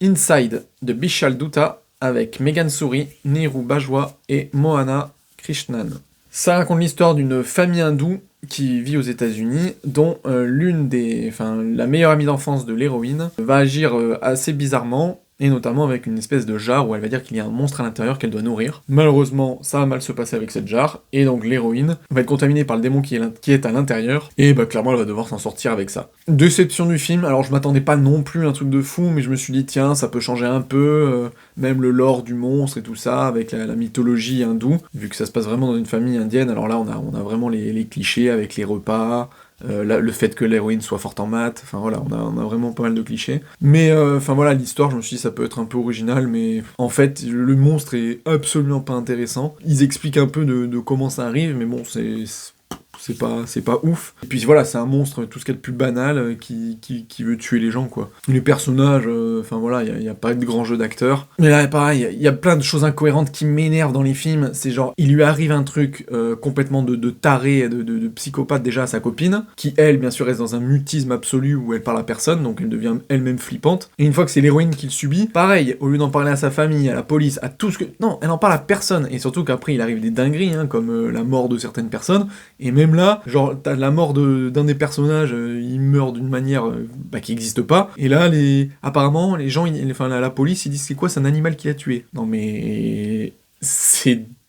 Inside de Bishal Dutta avec Megan Suri, Neeru Bajwa et Mohana Krishnan. Ça raconte l'histoire d'une famille hindoue qui vit aux États-Unis, dont la meilleure amie d'enfance de l'héroïne va agir assez bizarrement, et notamment avec une espèce de jarre où elle va dire qu'il y a un monstre à l'intérieur qu'elle doit nourrir. Malheureusement, ça va mal se passer avec cette jarre, et donc l'héroïne va être contaminée par le démon qui est à l'intérieur, et bah clairement elle va devoir s'en sortir avec ça. Déception du film, alors je m'attendais pas non plus à un truc de fou, mais je me suis dit tiens, ça peut changer un peu, même le lore du monstre et tout ça, avec la mythologie hindoue, vu que ça se passe vraiment dans une famille indienne, alors là on a vraiment les clichés avec les repas, le fait que l'héroïne soit forte en maths, enfin voilà, on a vraiment pas mal de clichés. Mais enfin voilà, l'histoire, je me suis dit ça peut être un peu original, mais en fait, le monstre est absolument pas intéressant. Ils expliquent un peu de comment ça arrive, mais bon, c'est pas ouf. Et puis voilà, c'est un monstre, tout ce qu'il y a de plus banal, qui veut tuer les gens, quoi. Les personnages, enfin voilà, il y a pas de grand jeu d'acteur. Mais là, pareil, il y a plein de choses incohérentes qui m'énervent dans les films. C'est genre, il lui arrive un truc complètement de taré, de psychopathe déjà à sa copine, qui elle, bien sûr, reste dans un mutisme absolu où elle parle à personne, donc elle devient elle-même flippante. Et une fois que c'est l'héroïne qui le subit, pareil, au lieu d'en parler à sa famille, à la police, à tout ce que... Non, elle en parle à personne. Et surtout qu'après, il arrive des dingueries, hein, comme la mort de certaines personnes, et même là, genre, t'as la mort d'un des personnages, il meurt d'une manière qui existe pas, et là, apparemment, les gens, la police, ils disent c'est quoi, c'est un animal qui l'a tué. Non mais...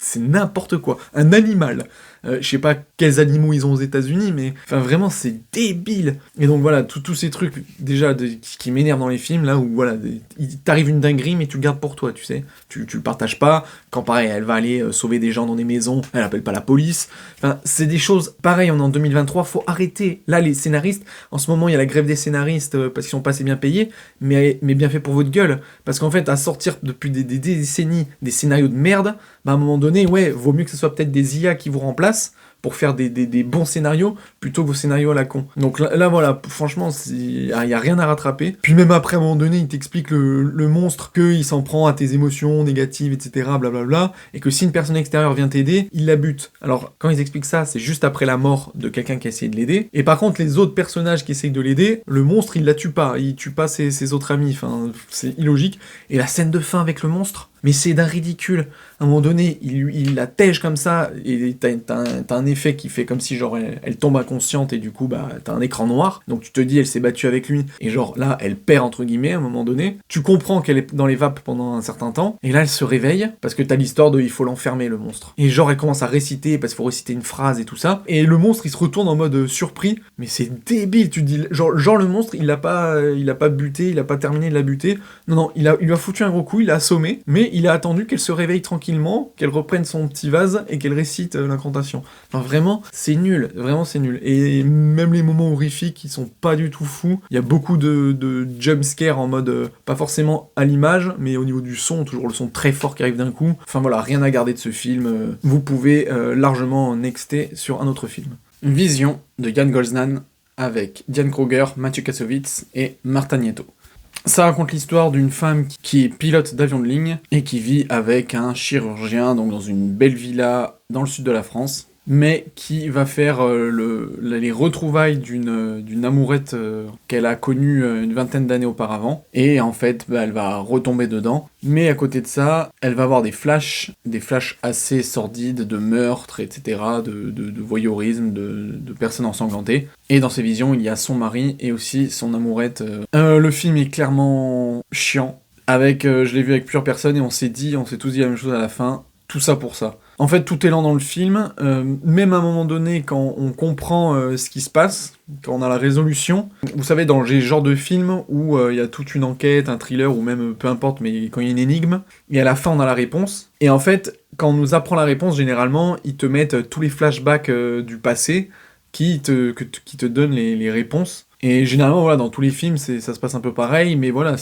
C'est n'importe quoi. Un animal. Je sais pas quels animaux ils ont aux États-Unis, mais enfin vraiment c'est débile. Et donc voilà, tous ces trucs déjà qui m'énervent dans les films, là où voilà, il t'arrive une dinguerie, mais tu le gardes pour toi, tu sais. Tu le partages pas. Quand pareil, elle va aller sauver des gens dans des maisons, elle appelle pas la police. Enfin, c'est des choses, pareil, on est en 2023, faut arrêter. Là, les scénaristes, en ce moment, il y a la grève des scénaristes parce qu'ils sont pas assez bien payés, mais bien fait pour votre gueule. Parce qu'en fait, à sortir depuis des décennies des scénarios de merde, bah à un moment donné, ouais, vaut mieux que ce soit peut-être des IA qui vous remplacent pour faire des bons scénarios, plutôt que vos scénarios à la con. Donc là voilà, franchement, il y a rien à rattraper. Puis même après, à un moment donné, il t'explique le monstre, qu'il s'en prend à tes émotions négatives, etc., blablabla, et que si une personne extérieure vient t'aider, il la bute. Alors, quand ils expliquent ça, c'est juste après la mort de quelqu'un qui a essayé de l'aider, et par contre, les autres personnages qui essayent de l'aider, le monstre, il la tue pas, il tue pas ses autres amis, enfin, c'est illogique. Et la scène de fin avec le monstre, mais c'est d'un ridicule. À un moment donné, il la tège comme ça, et t'as un effet qui fait comme si genre elle tombe inconsciente, et du coup bah t'as un écran noir, donc tu te dis elle s'est battue avec lui, et genre là elle perd entre guillemets à un moment donné. Tu comprends qu'elle est dans les vapes pendant un certain temps, et là elle se réveille, parce que t'as l'histoire de il faut l'enfermer le monstre. Et genre elle commence à réciter, parce qu'il faut réciter une phrase et tout ça, et le monstre il se retourne en mode surpris, mais c'est débile, tu te dis, genre le monstre il l'a pas buté, il a pas terminé de la buter, non, il lui a foutu un gros coup, il l'a assommé, mais il a attendu qu'elle se réveille tranquillement, qu'elle reprenne son petit vase et qu'elle récite l'incantation. Enfin vraiment, c'est nul, vraiment c'est nul. Et même les moments horrifiques, ils sont pas du tout fous. Il y a beaucoup de jumpscares en mode, pas forcément à l'image, mais au niveau du son, toujours le son très fort qui arrive d'un coup. Enfin voilà, rien à garder de ce film. Vous pouvez largement nexter sur un autre film. Vision de Jan Golznan avec Diane Kruger, Mathieu Kassovitz et Marta Nieto. Ça raconte l'histoire d'une femme qui est pilote d'avion de ligne et qui vit avec un chirurgien donc dans une belle villa dans le sud de la France, mais qui va faire les retrouvailles d'une amourette qu'elle a connue une vingtaine d'années auparavant, et en fait bah, elle va retomber dedans, mais à côté de ça, elle va avoir des flashs assez sordides de meurtres, etc., de voyeurisme, de personnes ensanglantées, et dans ces visions il y a son mari et aussi son amourette. Le film est clairement chiant, je l'ai vu avec plusieurs personnes et on s'est tous dit la même chose à la fin, tout ça pour ça. En fait, tout est lent dans le film, même à un moment donné, quand on comprend ce qui se passe, quand on a la résolution, vous savez, dans les genres de films où il y a toute une enquête, un thriller, ou même peu importe, mais quand il y a une énigme, et à la fin on a la réponse, et en fait, quand on nous apprend la réponse, généralement, ils te mettent tous les flashbacks du passé qui te donnent les réponses. Et généralement, voilà, dans tous les films, ça se passe un peu pareil, mais voilà,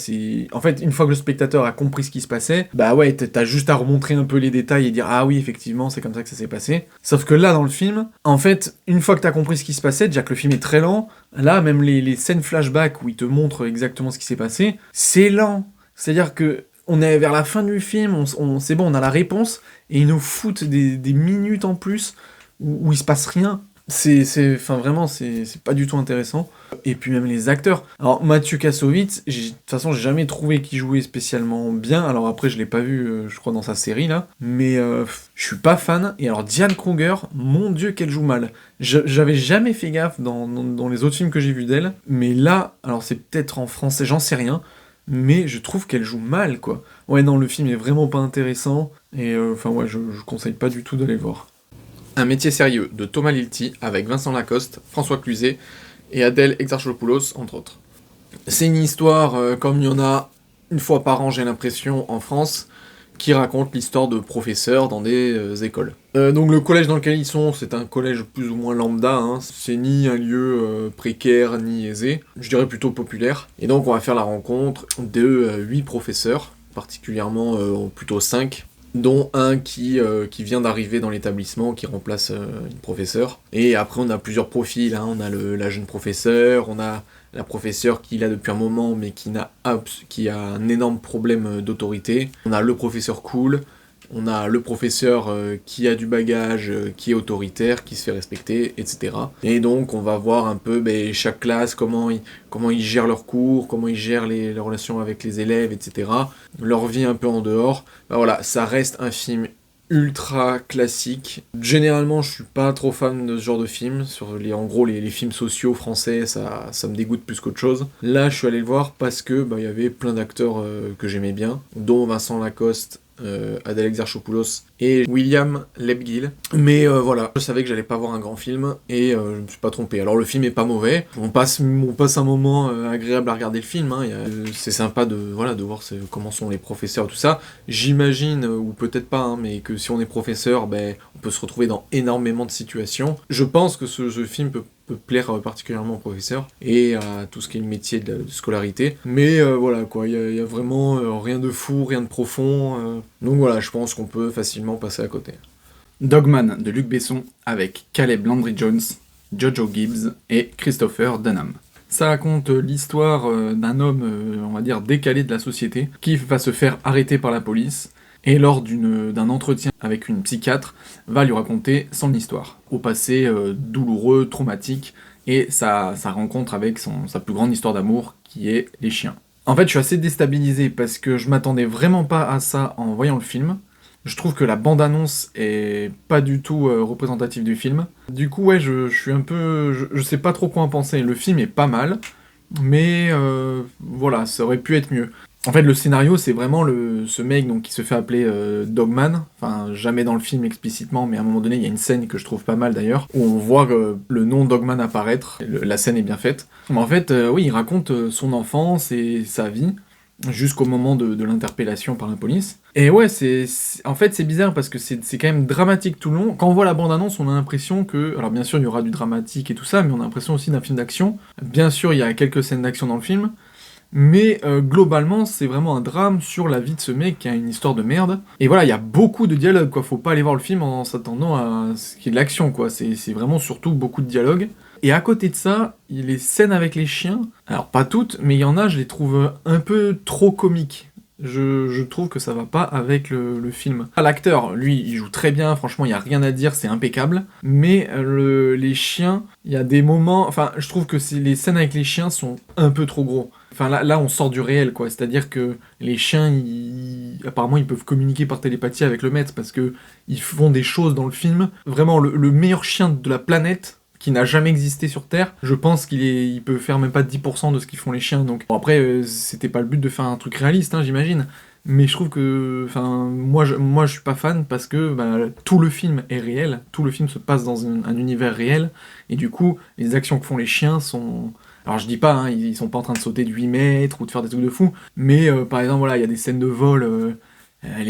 en fait, une fois que le spectateur a compris ce qui se passait, bah ouais, t'as juste à remontrer un peu les détails et dire « Ah oui, effectivement, c'est comme ça que ça s'est passé ». Sauf que là, dans le film, en fait, une fois que t'as compris ce qui se passait, déjà que le film est très lent, là, même les scènes flashback où il te montre exactement ce qui s'est passé, c'est lent. C'est-à-dire que on est vers la fin du film, c'est bon, on a la réponse, et ils nous foutent des minutes en plus où il se passe rien. Enfin vraiment, c'est pas du tout intéressant. Et puis même les acteurs. Alors Mathieu Kassovitz, de toute façon, j'ai jamais trouvé qu'il jouait spécialement bien. Alors après, je l'ai pas vu, je crois, dans sa série là. Mais je suis pas fan. Et alors Diane Kruger, mon Dieu, qu'elle joue mal. J'avais jamais fait gaffe dans les autres films que j'ai vus d'elle. Mais là, alors c'est peut-être en français, j'en sais rien. Mais je trouve qu'elle joue mal, quoi. Ouais, non, le film est vraiment pas intéressant. Et enfin, ouais, je conseille pas du tout d'aller le voir. Un métier sérieux de Thomas Lilti avec Vincent Lacoste, François Cluzet et Adèle Exarchopoulos, entre autres. C'est une histoire, comme il y en a une fois par an, j'ai l'impression, en France, qui raconte l'histoire de professeurs dans des écoles. Donc le collège dans lequel ils sont, c'est un collège plus ou moins lambda, hein. C'est ni un lieu précaire ni aisé, je dirais plutôt populaire. Et donc on va faire la rencontre de 8 professeurs, particulièrement plutôt 5, dont un qui vient d'arriver dans l'établissement, qui remplace une professeure. Et après, on a plusieurs profils, hein. On a la jeune professeure, on a la professeure qui est là depuis un moment, mais qui a un énorme problème d'autorité. On a le professeur cool, on a le professeur qui a du bagage, qui est autoritaire, qui se fait respecter, etc. Et donc on va voir un peu chaque classe, comment ils gèrent leurs cours, comment ils gèrent les relations avec les élèves, etc. Leur vie un peu en dehors. Voilà, ça reste un film ultra classique. Généralement, je suis pas trop fan de ce genre de film. En gros, les films sociaux français, ça me dégoûte plus qu'autre chose. Là, je suis allé le voir parce que il y avait plein d'acteurs que j'aimais bien, dont Vincent Lacoste, Adèle Exarchopoulos et William Lebguil. Mais voilà, je savais que j'allais pas voir un grand film et je me suis pas trompé. Alors le film est pas mauvais, on passe un moment agréable à regarder le film, hein. C'est sympa de voir comment sont les professeurs, tout ça. J'imagine, ou peut-être pas, hein, mais que si on est professeur, on peut se retrouver dans énormément de situations. Je pense que ce film peut plaire particulièrement aux professeurs et à tout ce qui est le métier de scolarité. Mais voilà quoi, il y a vraiment rien de fou, rien de profond. Donc voilà, je pense qu'on peut facilement passer à côté. Dogman de Luc Besson avec Caleb Landry Jones, Jojo Gibbs et Christopher Dunham. Ça raconte l'histoire d'un homme, on va dire, décalé de la société, qui va se faire arrêter par la police, et lors d'un entretien avec une psychiatre, va lui raconter son histoire, au passé douloureux, traumatique, et sa rencontre avec sa plus grande histoire d'amour, qui est les chiens. En fait, je suis assez déstabilisé, parce que je m'attendais vraiment pas à ça en voyant le film. Je trouve que la bande-annonce est pas du tout représentative du film. Du coup, ouais, je suis un peu... Je sais pas trop quoi en penser. Le film est pas mal, mais voilà, ça aurait pu être mieux. En fait, le scénario, c'est vraiment ce mec donc, qui se fait appeler Dogman, enfin, jamais dans le film explicitement, mais à un moment donné, il y a une scène que je trouve pas mal d'ailleurs, où on voit le nom Dogman apparaître, la scène est bien faite. Mais en fait, oui, il raconte son enfance et sa vie, jusqu'au moment de l'interpellation par la police. Et ouais, en fait, c'est bizarre, parce que c'est quand même dramatique tout le long. Quand on voit la bande-annonce, on a l'impression que... Alors bien sûr, il y aura du dramatique et tout ça, mais on a l'impression aussi d'un film d'action. Bien sûr, il y a quelques scènes d'action dans le film, mais globalement, c'est vraiment un drame sur la vie de ce mec qui a une histoire de merde. Et voilà, il y a beaucoup de dialogue, quoi. Faut pas aller voir le film en s'attendant à ce qu'il y ait de l'action, quoi. C'est vraiment surtout beaucoup de dialogue. Et à côté de ça, les scènes avec les chiens, alors pas toutes, mais il y en a, je les trouve un peu trop comiques. Je trouve que ça va pas avec le film. L'acteur, lui, il joue très bien, franchement, il y a rien à dire, c'est impeccable. Mais les chiens, il y a des moments... Enfin, je trouve que les scènes avec les chiens sont un peu trop gros. Enfin, là, on sort du réel, quoi. C'est-à-dire que les chiens, apparemment, ils peuvent communiquer par télépathie avec le maître, parce que ils font des choses dans le film. Vraiment, le meilleur chien de la planète, qui n'a jamais existé sur Terre, je pense il peut faire même pas 10% de ce qu'ils font les chiens. Donc bon, après, c'était pas le but de faire un truc réaliste, hein, j'imagine. Mais je trouve que, moi je suis pas fan, parce que tout le film est réel, tout le film se passe dans un univers réel, et du coup, les actions que font les chiens sont... Alors je dis pas, hein, ils sont pas en train de sauter de 8 mètres ou de faire des trucs de fou, mais par exemple, voilà, il y a des scènes de vol, t'as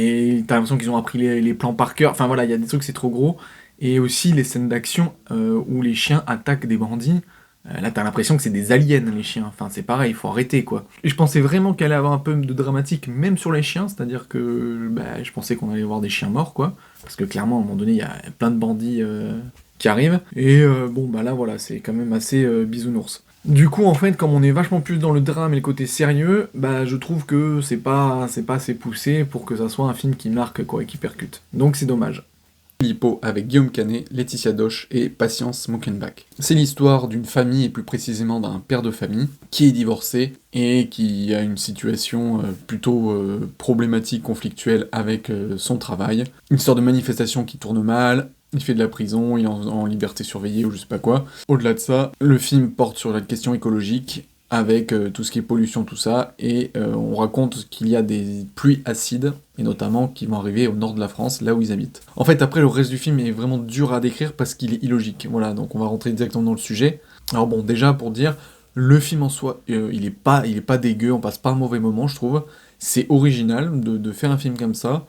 l'impression qu'ils ont appris les plans par cœur, enfin voilà, il y a des trucs, c'est trop gros. Et aussi les scènes d'action où les chiens attaquent des bandits. Là, t'as l'impression que c'est des aliens, les chiens. Enfin, c'est pareil, il faut arrêter, quoi. Et je pensais vraiment qu'elle allait avoir un peu de dramatique, même sur les chiens, c'est-à-dire que je pensais qu'on allait voir des chiens morts, quoi. Parce que clairement, à un moment donné, il y a plein de bandits qui arrivent. Et là, voilà, c'est quand même assez bisounours. Du coup, en fait, comme on est vachement plus dans le drame et le côté sérieux, je trouve que c'est pas assez poussé pour que ça soit un film qui marque, quoi, et qui percute. Donc c'est dommage. Filippo avec Guillaume Canet, Laetitia Doche et Patience Mockenbach. C'est l'histoire d'une famille, et plus précisément d'un père de famille, qui est divorcé et qui a une situation plutôt problématique, conflictuelle avec son travail. Une histoire de manifestation qui tourne mal, il fait de la prison, il est en liberté surveillée ou je sais pas quoi. Au-delà de ça, le film porte sur la question écologique, avec tout ce qui est pollution, tout ça, et on raconte qu'il y a des pluies acides, et notamment qui vont arriver au nord de la France, là où ils habitent. En fait, après, le reste du film est vraiment dur à décrire parce qu'il est illogique. Voilà, donc on va rentrer directement dans le sujet. Alors bon, déjà, pour dire, le film en soi, il est pas dégueu, on passe pas un mauvais moment, je trouve. C'est original de faire un film comme ça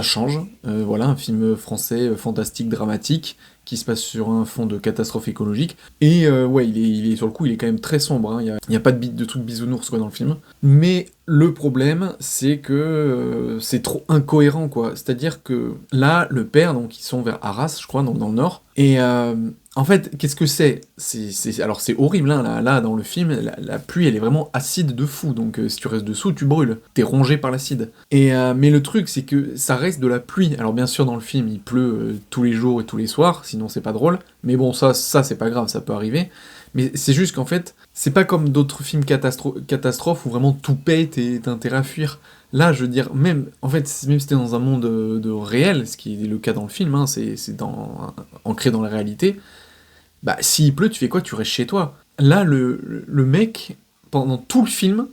change. Voilà, un film français fantastique, dramatique, qui se passe sur un fond de catastrophe écologique. Et ouais, il est sur le coup, il est quand même très sombre, hein. Il y a pas de trucs bisounours quoi dans le film. Mais le problème, c'est que c'est trop incohérent quoi. C'est-à-dire que là, le père, donc ils sont vers Arras, je crois, donc dans le nord. Et en fait, qu'est-ce que c'est? Alors c'est horrible, hein, là dans le film, la pluie elle est vraiment acide de fou, donc si tu restes dessous, tu brûles, t'es rongé par l'acide. Et mais le truc, c'est que ça reste de la pluie. Alors bien sûr, dans le film, il pleut tous les jours et tous les soirs, sinon c'est pas drôle. Mais bon, ça c'est pas grave, ça peut arriver. Mais c'est juste qu'en fait, c'est pas comme d'autres films catastrophes où vraiment tout pète et t'as intérêt à fuir. Là, je veux dire, même si t'es dans un monde de réel, ce qui est le cas dans le film, hein, c'est ancré dans la réalité, bah s'il pleut, tu fais quoi? Tu restes chez toi. Là, le mec, pendant tout le film,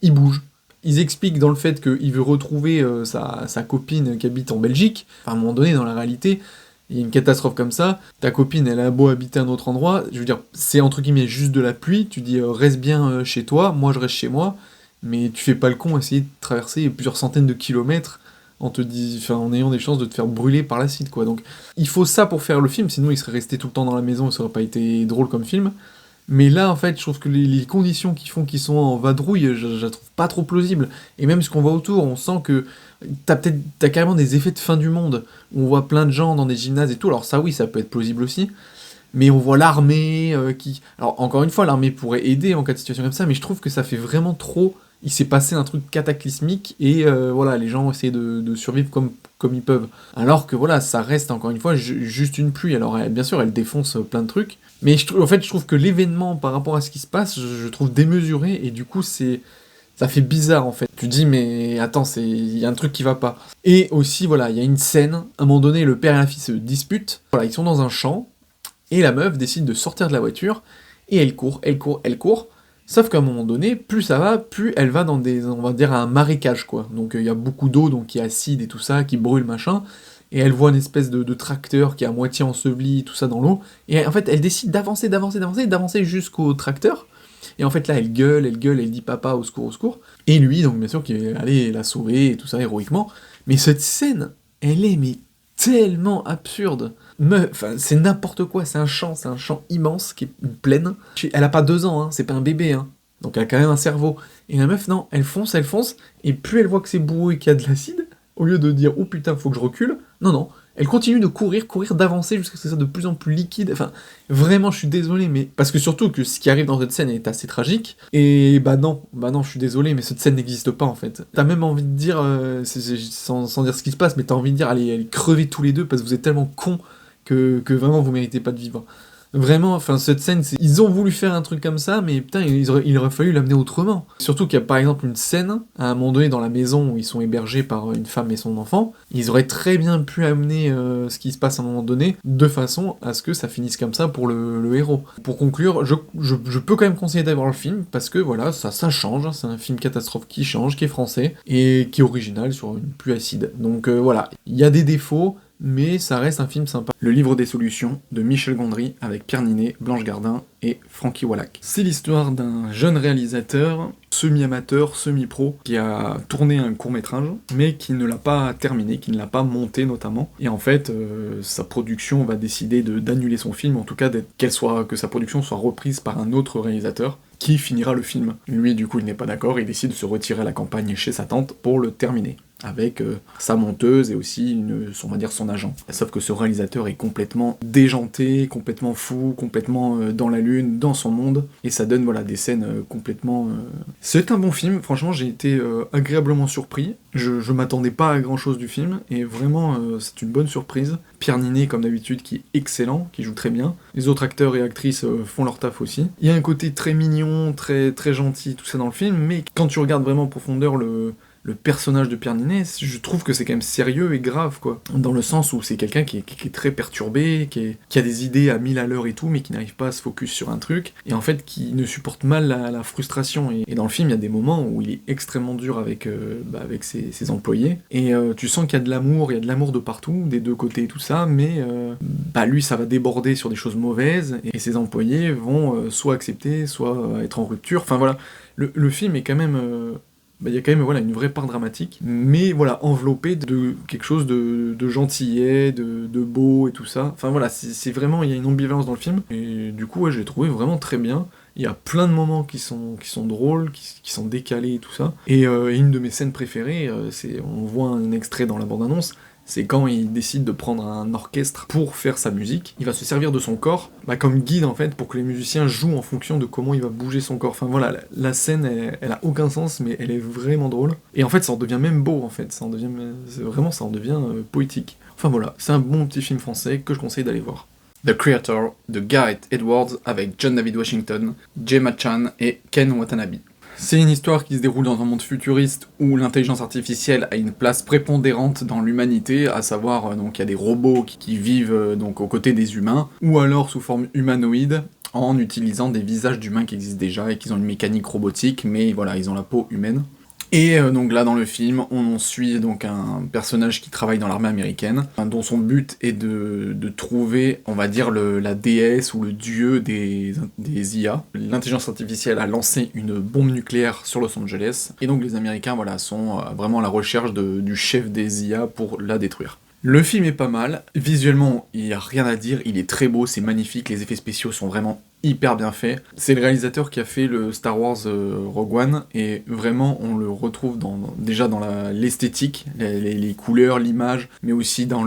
il bouge. Ils expliquent dans le fait qu'il veut retrouver sa copine qui habite en Belgique. Enfin, à un moment donné, dans la réalité, il y a une catastrophe comme ça, ta copine, elle a beau habiter à un autre endroit, je veux dire, c'est entre guillemets juste de la pluie, tu dis reste bien chez toi, moi je reste chez moi, mais tu fais pas le con, essayer de traverser plusieurs centaines de kilomètres en ayant des chances de te faire brûler par l'acide, quoi. Donc, il faut ça pour faire le film, sinon il serait resté tout le temps dans la maison et ça aurait pas été drôle comme film. Mais là, en fait, je trouve que les conditions qui font qu'ils sont en vadrouille, je la trouve pas trop plausible. Et même ce qu'on voit autour, on sent que t'as carrément des effets de fin du monde. On voit plein de gens dans des gymnases et tout. Alors ça, oui, ça peut être plausible aussi. Mais on voit l'armée qui... Alors, encore une fois, l'armée pourrait aider en cas de situation comme ça, mais je trouve que ça fait vraiment trop... Il s'est passé un truc cataclysmique et voilà, les gens essaient de survivre comme ils peuvent. Alors que voilà, ça reste encore une fois juste une pluie. Alors bien sûr, elle défonce plein de trucs, mais je trouve que l'événement par rapport à ce qui se passe, je trouve démesuré et du coup ça fait bizarre en fait. Tu dis mais attends, il y a un truc qui va pas. Et aussi voilà, il y a une scène, à un moment donné, le père et la fille se disputent. Voilà, ils sont dans un champ et la meuf décide de sortir de la voiture et elle court. Sauf qu'à un moment donné, plus ça va, plus elle va dans on va dire, un marécage, quoi. Donc il y a beaucoup d'eau, donc qui est acide et tout ça, qui brûle, machin, et elle voit une espèce de tracteur qui est à moitié enseveli, tout ça dans l'eau, et en fait, elle décide d'avancer jusqu'au tracteur, et en fait, là, elle gueule, elle dit « Papa, au secours », et lui, donc bien sûr, qui est allé la sauver, et tout ça, héroïquement, mais cette scène, elle est, mais tellement absurde. Enfin, c'est n'importe quoi, c'est un champ immense qui est une plaine. Elle a pas 2 ans, hein, c'est pas un bébé, hein. Donc elle a quand même un cerveau. Et la meuf, non, elle fonce, et plus elle voit que c'est boueux et qu'il y a de l'acide, au lieu de dire oh putain, faut que je recule, non, elle continue de courir, d'avancer jusqu'à ce que ça soit de plus en plus liquide. Enfin, vraiment, je suis désolé, mais. Parce que surtout que ce qui arrive dans cette scène est assez tragique. Et bah non, je suis désolé, mais cette scène n'existe pas en fait. T'as même envie de dire, sans dire ce qui se passe, mais t'as envie de dire allez crevez tous les deux parce que vous êtes tellement cons que vraiment vous méritez pas de vivre. Vraiment, enfin cette scène, ils ont voulu faire un truc comme ça, mais putain, il aurait fallu l'amener autrement. Surtout qu'il y a par exemple une scène, à un moment donné dans la maison où ils sont hébergés par une femme et son enfant, ils auraient très bien pu amener ce qui se passe à un moment donné, de façon à ce que ça finisse comme ça pour le héros. Pour conclure, je peux quand même conseiller d'aller voir le film, parce que voilà, ça change, hein, c'est un film catastrophe qui change, qui est français, et qui est original sur une pluie acide. Donc voilà, il y a des défauts, mais ça reste un film sympa. Le livre des solutions de Michel Gondry avec Pierre Ninet, Blanche Gardin et Francky Wallach. C'est l'histoire d'un jeune réalisateur, semi-amateur, semi-pro, qui a tourné un court-métrage, mais qui ne l'a pas terminé, qui ne l'a pas monté notamment. Et en fait, sa production va décider d'annuler son film, en tout cas que sa production soit reprise par un autre réalisateur, qui finira le film. Lui, du coup, il n'est pas d'accord, il décide de se retirer à la campagne chez sa tante pour le terminer. avec sa monteuse et aussi on va dire son agent. Sauf que ce réalisateur est complètement déjanté, complètement fou, complètement dans la lune, dans son monde, et ça donne voilà des scènes complètement... C'est un bon film, franchement j'ai été agréablement surpris, je m'attendais pas à grand chose du film, et vraiment c'est une bonne surprise. Pierre Niney comme d'habitude qui est excellent, qui joue très bien, les autres acteurs et actrices font leur taf aussi. Il y a un côté très mignon, très, très gentil, tout ça dans le film, mais quand tu regardes vraiment en profondeur le personnage de Pierre Niney, je trouve que c'est quand même sérieux et grave, quoi. Dans le sens où c'est quelqu'un qui est très perturbé, qui a des idées à 1000 à l'heure et tout, mais qui n'arrive pas à se focus sur un truc, et en fait qui ne supporte mal la frustration. Et dans le film, il y a des moments où il est extrêmement dur avec ses employés, et tu sens qu'il y a de l'amour, il y a de l'amour de partout, des deux côtés et tout ça, mais lui, ça va déborder sur des choses mauvaises, et ses employés vont soit accepter, soit être en rupture. Enfin voilà, le film est quand même... il y a quand même voilà, une vraie part dramatique, mais voilà, enveloppé de quelque chose de gentillet, de beau et tout ça. Enfin voilà, c'est vraiment, il y a une ambivalence dans le film, et du coup, ouais, je l'ai trouvé vraiment très bien. Il y a plein de moments qui sont drôles, qui sont décalés et tout ça. Et une de mes scènes préférées, on voit un extrait dans la bande-annonce, c'est quand il décide de prendre un orchestre pour faire sa musique. Il va se servir de son corps comme guide en fait pour que les musiciens jouent en fonction de comment il va bouger son corps. Enfin voilà, la scène elle a aucun sens mais elle est vraiment drôle. Et en fait ça en devient même beau en fait, ça en devient poétique. Enfin voilà, c'est un bon petit film français que je conseille d'aller voir. The Creator de Gareth Edwards avec John David Washington, Gemma Chan et Ken Watanabe. C'est une histoire qui se déroule dans un monde futuriste où l'intelligence artificielle a une place prépondérante dans l'humanité, à savoir donc il y a des robots qui vivent donc aux côtés des humains, ou alors sous forme humanoïde, en utilisant des visages d'humains qui existent déjà et qui ont une mécanique robotique, mais voilà, ils ont la peau humaine. Et donc là dans le film, on suit donc un personnage qui travaille dans l'armée américaine, dont son but est de trouver, on va dire, la déesse ou le dieu des IA. L'intelligence artificielle a lancé une bombe nucléaire sur Los Angeles, et donc les Américains voilà, sont vraiment à la recherche du chef des IA pour la détruire. Le film est pas mal, visuellement il n'y a rien à dire, il est très beau, c'est magnifique, les effets spéciaux sont vraiment hyper bien faits. C'est le réalisateur qui a fait le Star Wars Rogue One, et vraiment on le retrouve déjà dans l'esthétique, les couleurs, l'image, mais aussi dans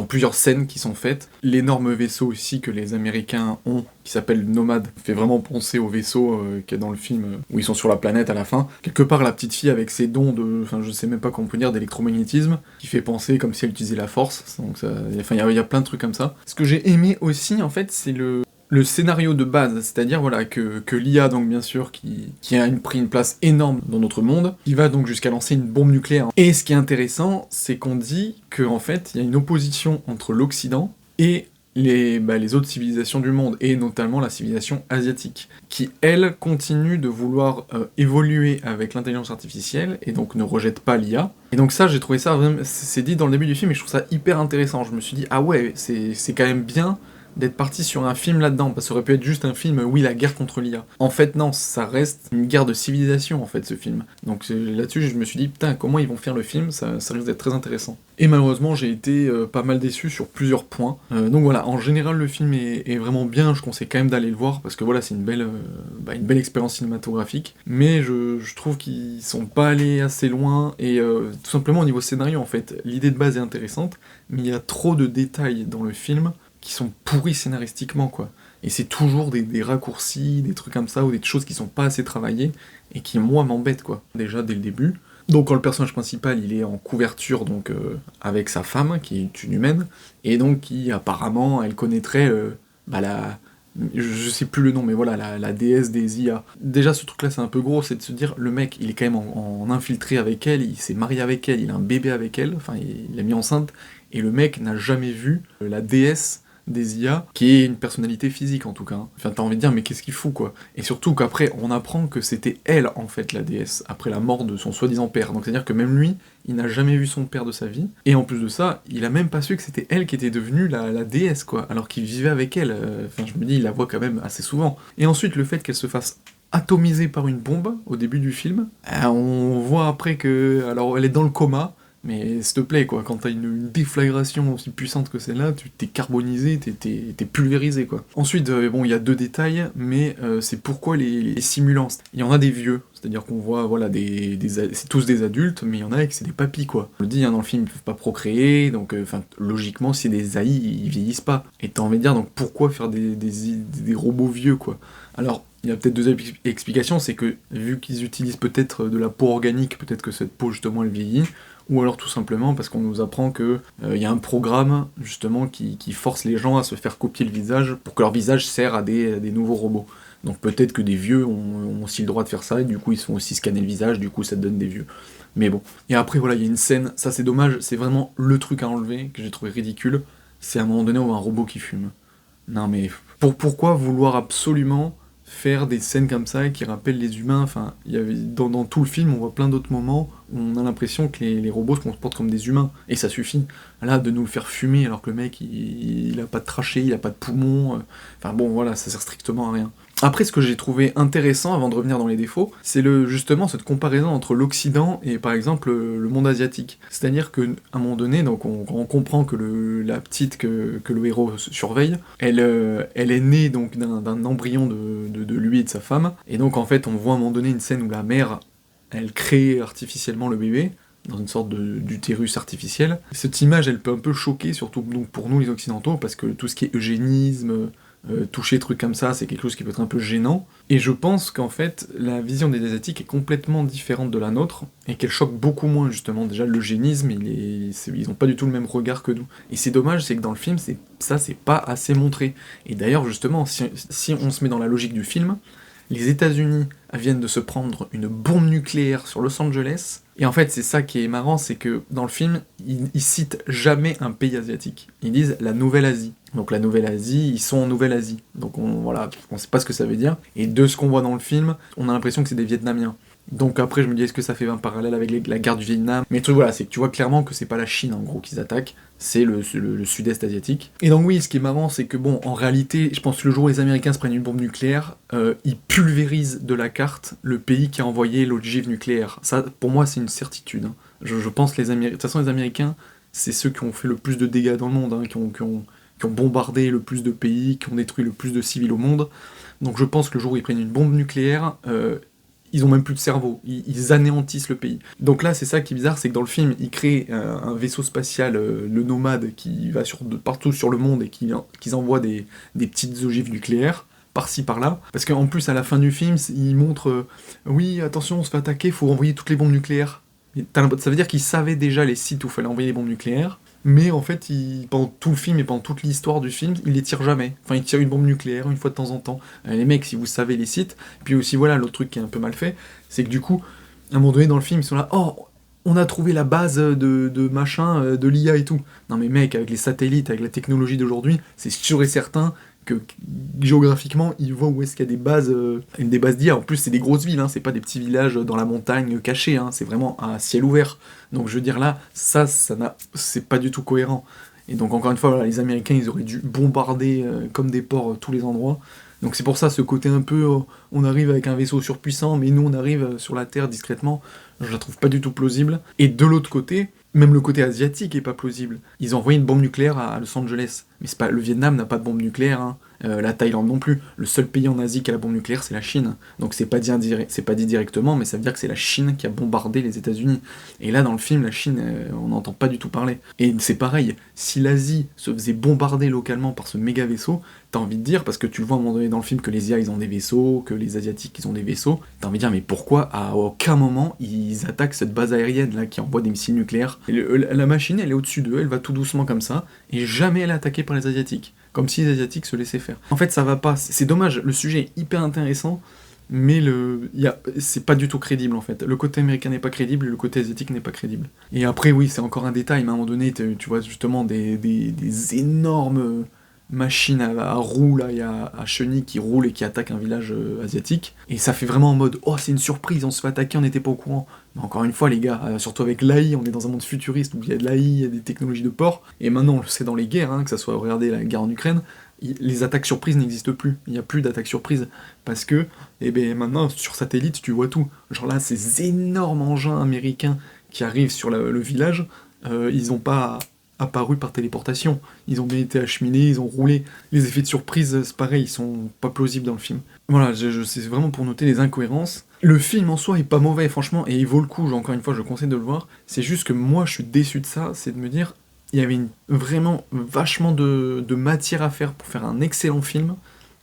plusieurs scènes qui sont faites. L'énorme vaisseau aussi que les Américains ont, qui s'appelle Nomad, fait vraiment penser au vaisseau qu'il y a dans le film, où ils sont sur la planète à la fin. Quelque part la petite fille avec ses dons je sais même pas comment on peut dire, d'électromagnétisme, qui fait penser comme si elle utilisait la force, donc il y a plein de trucs comme ça. Ce que j'ai aimé aussi en fait, c'est le scénario de base, c'est-à-dire voilà que l'IA, donc bien sûr, qui a pris une place énorme dans notre monde, qui va donc jusqu'à lancer une bombe nucléaire. Et ce qui est intéressant, c'est qu'on dit qu'en fait, il y a une opposition entre l'Occident et les autres civilisations du monde, et notamment la civilisation asiatique, qui, elle, continue de vouloir évoluer avec l'intelligence artificielle, et donc ne rejette pas l'IA. Et donc ça, j'ai trouvé ça vraiment... C'est dit dans le début du film, et je trouve ça hyper intéressant. Je me suis dit, ah ouais, c'est quand même bien d'être parti sur un film là-dedans, parce que ça aurait pu être juste un film, oui, la guerre contre l'IA. En fait, non, ça reste une guerre de civilisation, en fait, ce film. Donc là-dessus, je me suis dit, putain, comment ils vont faire le film, ça risque d'être très intéressant. Et malheureusement, j'ai été pas mal déçu sur plusieurs points. Donc voilà, en général, le film est vraiment bien, je conseille quand même d'aller le voir, parce que voilà, c'est une belle expérience cinématographique, mais je trouve qu'ils sont pas allés assez loin, et tout simplement au niveau scénario, en fait, l'idée de base est intéressante, mais il y a trop de détails dans le film qui sont pourris scénaristiquement, quoi. Et c'est toujours des raccourcis, des trucs comme ça, ou des choses qui sont pas assez travaillées, et qui, moi, m'embêtent, quoi. Déjà, dès le début. Donc, quand le personnage principal, il est en couverture, donc, avec sa femme, qui est une humaine, et donc, qui, apparemment, elle connaîtrait, je sais plus le nom, mais voilà, la déesse des IA. Déjà, ce truc-là, c'est un peu gros, c'est de se dire, le mec, il est quand même en infiltré avec elle, il s'est marié avec elle, il a un bébé avec elle, enfin, il l'a mis enceinte, et le mec n'a jamais vu la déesse des IA, qui est une personnalité physique en tout cas. Enfin, t'as envie de dire, mais qu'est-ce qu'il fout, quoi. Et surtout qu'après, on apprend que c'était elle, en fait, la déesse, après la mort de son soi-disant père. Donc c'est-à-dire que même lui, il n'a jamais vu son père de sa vie, et en plus de ça, il a même pas su que c'était elle qui était devenue la déesse, quoi, alors qu'il vivait avec elle. Enfin, je me dis, il la voit quand même assez souvent. Et ensuite, le fait qu'elle se fasse atomisée par une bombe, au début du film, on voit après que... Alors, elle est dans le coma, Mais s'il te plaît, quoi, quand t'as une déflagration aussi puissante que celle-là, tu t'es carbonisé, t'es pulvérisé, quoi. Ensuite, bon, il y a 2 détails, mais c'est pourquoi les simulants. Il y en a des vieux, c'est-à-dire qu'on voit, voilà, c'est tous des adultes, mais il y en a que c'est des papis, quoi. On le dit, hein, dans le film, ils peuvent pas procréer, donc, logiquement, si des AI, ils vieillissent pas. Et t'as envie de dire, donc, pourquoi faire des robots vieux, quoi. Alors, il y a peut-être 2 explications, c'est que, vu qu'ils utilisent peut-être de la peau organique, peut-être que cette peau, justement, elle vieillit, ou alors tout simplement parce qu'on nous apprend que y a un programme justement qui force les gens à se faire copier le visage pour que leur visage sert à des nouveaux robots. Donc peut-être que des vieux ont aussi le droit de faire ça, et du coup ils se font aussi scanner le visage, du coup ça te donne des vieux. Mais bon. Et après voilà, il y a une scène, ça c'est dommage, c'est vraiment le truc à enlever, que j'ai trouvé ridicule, c'est à un moment donné où on voit un robot qui fume. Non mais pourquoi vouloir absolument faire des scènes comme ça qui rappellent les humains? Enfin, il y avait, dans tout le film, on voit plein d'autres moments où on a l'impression que les robots se comportent comme des humains, et ça suffit. Là, de nous le faire fumer alors que le mec, il a pas de trachée, il a pas de poumon, enfin bon, voilà, ça sert strictement à rien. Après, ce que j'ai trouvé intéressant, avant de revenir dans les défauts, c'est justement cette comparaison entre l'Occident et par exemple le monde asiatique. C'est-à-dire qu'à un moment donné, donc on comprend que la petite que le héros surveille, elle est née donc d'un embryon de lui et de sa femme, et donc en fait on voit à un moment donné une scène où la mère, elle crée artificiellement le bébé, dans une sorte d'utérus artificiel. Cette image, elle peut un peu choquer, surtout donc pour nous les Occidentaux, parce que tout ce qui est eugénisme, toucher des trucs comme ça, c'est quelque chose qui peut être un peu gênant. Et je pense qu'en fait, la vision des Asiatiques est complètement différente de la nôtre, et qu'elle choque beaucoup moins, justement. Déjà, l'eugénisme, ils ont pas du tout le même regard que nous. Et c'est dommage, c'est que dans le film, c'est pas assez montré. Et d'ailleurs, justement, si on se met dans la logique du film, les États-Unis viennent de se prendre une bombe nucléaire sur Los Angeles, et en fait c'est ça qui est marrant, c'est que dans le film, ils citent jamais un pays asiatique. Ils disent la Nouvelle-Asie. Donc la Nouvelle-Asie, ils sont en Nouvelle-Asie. Donc voilà, on sait pas ce que ça veut dire, et de ce qu'on voit dans le film, on a l'impression que c'est des Vietnamiens. Donc après je me dis, est-ce que ça fait un parallèle avec la guerre du Vietnam? Mais le truc voilà, c'est que tu vois clairement que c'est pas la Chine en gros qu'ils attaquent, c'est le sud-est asiatique. Et donc oui, ce qui est marrant, c'est que bon, en réalité, je pense que le jour où les Américains se prennent une bombe nucléaire, ils pulvérisent de la carte le pays qui a envoyé l'ogive nucléaire. Ça, pour moi, c'est une certitude. Hein. Je pense que de toute façon, les Américains, c'est ceux qui ont fait le plus de dégâts dans le monde, hein, qui ont bombardé le plus de pays, qui ont détruit le plus de civils au monde. Donc je pense que le jour où ils prennent une bombe nucléaire, ils ont même plus de cerveau, ils anéantissent le pays. Donc là, c'est ça qui est bizarre, c'est que dans le film, ils créent un vaisseau spatial, le Nomade, qui va partout sur le monde et qu'ils envoient des petites ogives nucléaires, par-ci par-là. Parce qu'en plus, à la fin du film, ils montrent oui, attention, on se fait attaquer, faut envoyer toutes les bombes nucléaires. Ça veut dire qu'ils savaient déjà les sites où il fallait envoyer les bombes nucléaires, mais en fait, pendant tout le film et pendant toute l'histoire du film, ils les tirent jamais. Enfin, ils tirent une bombe nucléaire une fois de temps en temps. Les mecs, si vous savez les sites. Puis aussi, voilà, l'autre truc qui est un peu mal fait, c'est que du coup, à un moment donné dans le film, ils sont là, oh, on a trouvé la base de machin, de l'IA et tout. Non mais mec, avec les satellites, avec la technologie d'aujourd'hui, c'est sûr et certain que géographiquement, ils voient où est-ce qu'il y a des bases d'IA. En plus, c'est des grosses villes, hein, c'est pas des petits villages dans la montagne cachés, hein, c'est vraiment à ciel ouvert. Donc je veux dire là, c'est pas du tout cohérent. Et donc encore une fois, voilà, les Américains, ils auraient dû bombarder comme des porcs tous les endroits. Donc c'est pour ça, ce côté un peu, on arrive avec un vaisseau surpuissant, mais nous on arrive sur la Terre discrètement, je la trouve pas du tout plausible. Et de l'autre côté, même le côté asiatique est pas plausible. Ils ont envoyé une bombe nucléaire à Los Angeles. Mais c'est pas, le Vietnam n'a pas de bombe nucléaire, hein. La Thaïlande non plus. Le seul pays en Asie qui a la bombe nucléaire, c'est la Chine. Donc c'est pas dit directement, mais ça veut dire que c'est la Chine qui a bombardé les États-Unis. Et là, dans le film, la Chine, on n'entend pas du tout parler. Et c'est pareil, si l'Asie se faisait bombarder localement par ce méga vaisseau, t'as envie de dire, parce que tu le vois à un moment donné dans le film que les IA ils ont des vaisseaux, que les Asiatiques ils ont des vaisseaux, t'as envie de dire mais pourquoi à aucun moment ils attaquent cette base aérienne là qui envoie des missiles nucléaires? Et la machine elle est au-dessus d'eux, elle va tout doucement comme ça, et jamais elle est attaquée par les Asiatiques. Comme si les Asiatiques se laissaient faire. En fait ça va pas, c'est dommage, le sujet est hyper intéressant, mais c'est pas du tout crédible en fait. Le côté américain n'est pas crédible, le côté asiatique n'est pas crédible. Et après oui, c'est encore un détail, mais à un moment donné, tu vois justement des énormes machines à roues, là, il y a à chenilles qui roulent et qui attaquent un village asiatique, et ça fait vraiment en mode « Oh, c'est une surprise, on se fait attaquer, on n'était pas au courant ». Mais encore une fois les gars, surtout avec l'AI, on est dans un monde futuriste où il y a de l'AI, il y a des technologies de port, et maintenant on le sait dans les guerres, hein, que ça soit, regardez la guerre en Ukraine, les attaques surprises n'existent plus, il n'y a plus d'attaques surprises, parce que, eh ben maintenant, sur satellite, tu vois tout. Genre là, ces énormes engins américains qui arrivent sur le village, ils n'ont pas apparu par téléportation. Ils ont bien été acheminés, ils ont roulé. Les effets de surprise, c'est pareil, ils sont pas plausibles dans le film. Voilà, c'est vraiment pour noter les incohérences. Le film en soi est pas mauvais, franchement, et il vaut le coup, encore une fois, je conseille de le voir. C'est juste que moi, je suis déçu de ça, c'est de me dire, il y avait vraiment vachement de matière à faire pour faire un excellent film,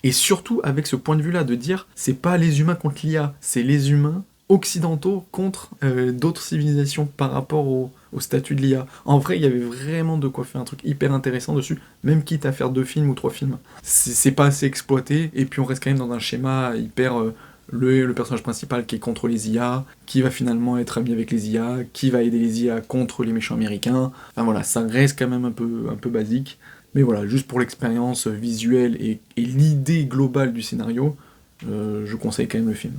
et surtout avec ce point de vue-là, de dire, c'est pas les humains contre l'IA, c'est les humains occidentaux contre d'autres civilisations par rapport au statut de l'IA. En vrai, il y avait vraiment de quoi faire un truc hyper intéressant dessus, même quitte à faire 2 films ou 3 films. C'est pas assez exploité, et puis on reste quand même dans un schéma hyper... le personnage principal qui est contre les IA, qui va finalement être ami avec les IA, qui va aider les IA contre les méchants américains. Enfin voilà, ça reste quand même un peu basique. Mais voilà, juste pour l'expérience visuelle et l'idée globale du scénario, je conseille quand même le film.